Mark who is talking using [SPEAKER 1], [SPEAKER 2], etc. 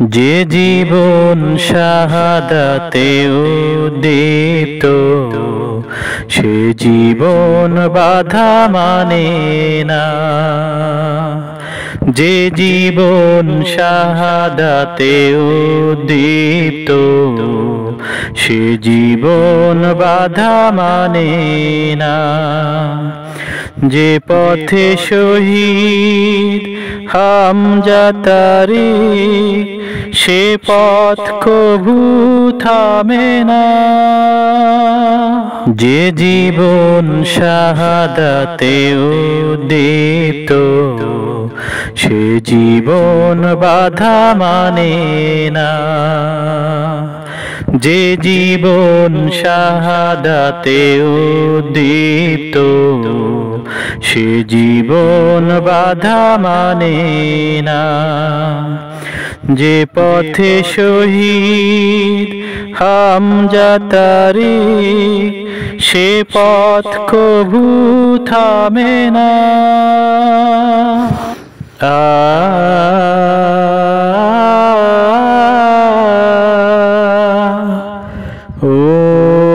[SPEAKER 1] যে জীবন শাহাদাতে উদিত, সে জীবন বাধা মানে না। যে জীবন শাহাদাতে উদিত, সে জীবন বাধা মানে না। যে পথে শহীদ হামজা তারিক, সে পথ কভু থামে না। যে জীবন শাহাদাতে উদিত, সে জীবন বাধা মানে না। যে জীবন শাহাদাতে উদিত, সে জীবন বাধা মানে না। যে পথে শহীদ হামজা তারিক, সে পথ কভু থামে না। ও